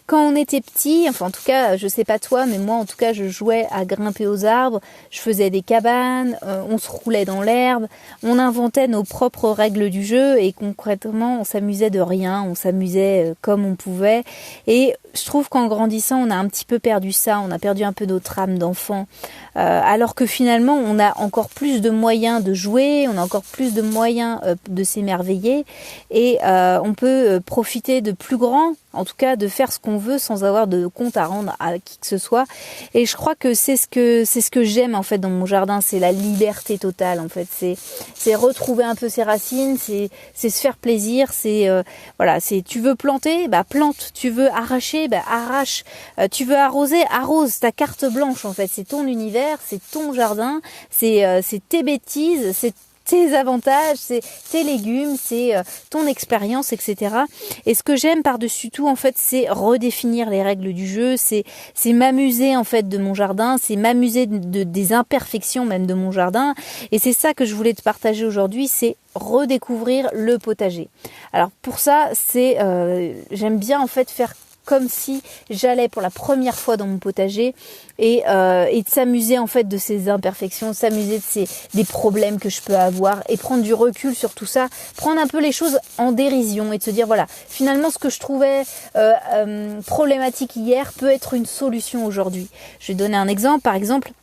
Quand on était petit, enfin en tout cas, je sais pas toi, mais moi en tout cas, je jouais à grimper aux arbres, je faisais des cabanes, on se roulait dans l'herbe, on inventait nos propres règles du jeu et concrètement, on s'amusait de rien, on s'amusait comme on pouvait. Et je trouve qu'en grandissant, on a un petit peu perdu ça, on a perdu un peu notre âme d'enfant. Alors que finalement, on a encore plus de moyens de jouer, on a encore plus de moyens de s'émerveiller et on peut profiter de plus grand, en tout cas de faire ce qu'on veut sans avoir de compte à rendre à qui que ce soit. Et je crois que c'est ce que j'aime en fait dans mon jardin, c'est la liberté totale en fait, c'est retrouver un peu ses racines, c'est se faire plaisir, c'est voilà, c'est tu veux planter, bah plante, tu veux arracher, bah arrache, tu veux arroser, arrose, ta carte blanche en fait, c'est ton univers, c'est ton jardin, c'est tes bêtises, c'est tes avantages, c'est tes légumes, c'est ton expérience, etc. Et ce que j'aime par-dessus tout, en fait, c'est redéfinir les règles du jeu, c'est m'amuser, en fait, de mon jardin, c'est m'amuser des imperfections même de mon jardin. Et c'est ça que je voulais te partager aujourd'hui, c'est redécouvrir le potager. Alors, pour ça, j'aime bien, en fait, faire comme si j'allais pour la première fois dans mon potager et de s'amuser en fait de ces imperfections, s'amuser des problèmes que je peux avoir et prendre du recul sur tout ça, prendre un peu les choses en dérision et de se dire voilà, finalement ce que je trouvais problématique hier peut être une solution aujourd'hui. Je vais donner un exemple, par exemple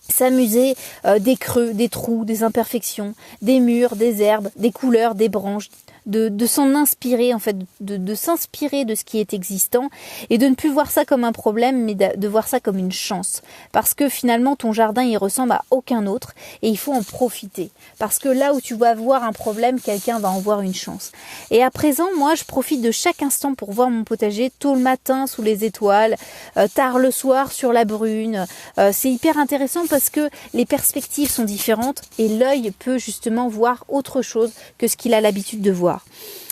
s'amuser des creux, des trous, des imperfections, des murs, des herbes, des couleurs, des branches, de s'en inspirer en fait, de s'inspirer de ce qui est existant et de ne plus voir ça comme un problème mais de voir ça comme une chance, parce que finalement ton jardin il ressemble à aucun autre et il faut en profiter, parce que là où tu vas voir un problème, quelqu'un va en voir une chance. Et à présent, moi je profite de chaque instant pour voir mon potager, tôt le matin sous les étoiles, tard le soir sur la brune. C'est hyper intéressant parce que les perspectives sont différentes et l'œil peut justement voir autre chose que ce qu'il a l'habitude de voir.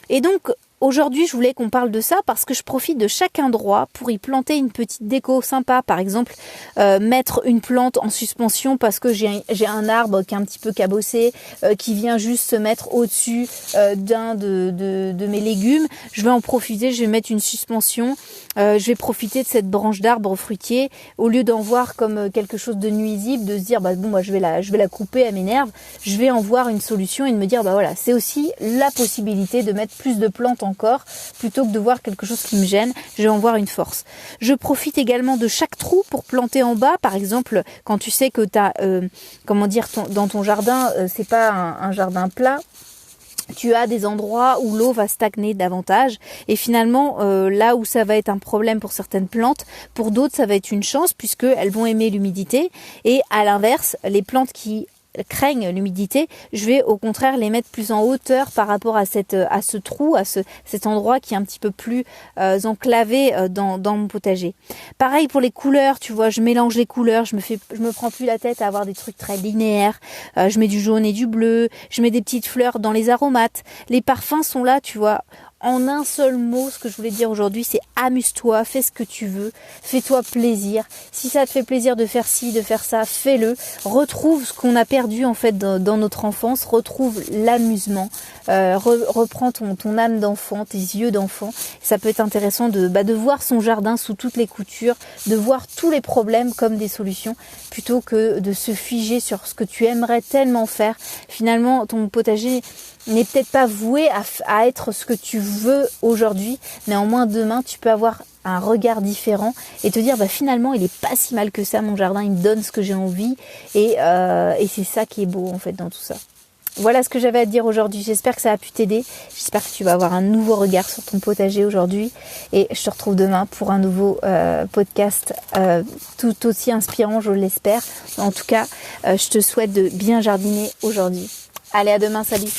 Et donc aujourd'hui, je voulais qu'on parle de ça parce que je profite de chaque endroit pour y planter une petite déco sympa. Par exemple, mettre une plante en suspension parce que j'ai un arbre qui est un petit peu cabossé, qui vient juste se mettre au-dessus d'un de mes légumes. Je vais en profiter, je vais mettre une suspension. Je vais profiter de cette branche d'arbre fruitier au lieu d'en voir comme quelque chose de nuisible, de se dire bah bon moi je vais la couper, elle m'énerve. Je vais en voir une solution et de me dire bah voilà, c'est aussi la possibilité de mettre plus de plantes encore plutôt que de voir quelque chose qui me gêne. Je vais en voir une force. Je profite également de chaque trou pour planter en bas. Par exemple, quand tu sais que tu as dans ton jardin, c'est pas un jardin plat. Tu as des endroits où l'eau va stagner davantage et finalement là où ça va être un problème pour certaines plantes, pour d'autres ça va être une chance puisque elles vont aimer l'humidité, et à l'inverse, les plantes qui craignent l'humidité, je vais au contraire les mettre plus en hauteur par rapport à ce trou, cet endroit qui est un petit peu plus enclavé dans mon potager. Pareil pour les couleurs, tu vois, je mélange les couleurs, je me prends plus la tête à avoir des trucs très linéaires. Je mets du jaune et du bleu, je mets des petites fleurs dans les aromates. Les parfums sont là, tu vois. En un seul mot, ce que je voulais dire aujourd'hui, c'est amuse-toi, fais ce que tu veux, fais-toi plaisir. Si ça te fait plaisir de faire ci, de faire ça, fais-le. Retrouve ce qu'on a perdu en fait dans notre enfance, retrouve l'amusement, reprends ton âme d'enfant, tes yeux d'enfant. Ça peut être intéressant de voir son jardin sous toutes les coutures, de voir tous les problèmes comme des solutions, plutôt que de se figer sur ce que tu aimerais tellement faire. Finalement, ton potager n'est peut-être pas voué à être ce que tu veux aujourd'hui, néanmoins demain tu peux avoir un regard différent et te dire bah finalement il est pas si mal que ça, mon jardin il me donne ce que j'ai envie, et c'est ça qui est beau en fait dans tout ça. Voilà ce que j'avais à te dire aujourd'hui, j'espère que ça a pu t'aider, j'espère que tu vas avoir un nouveau regard sur ton potager aujourd'hui, et je te retrouve demain pour un nouveau podcast tout aussi inspirant, je l'espère. En tout cas, je te souhaite de bien jardiner aujourd'hui. Allez, à demain, salut.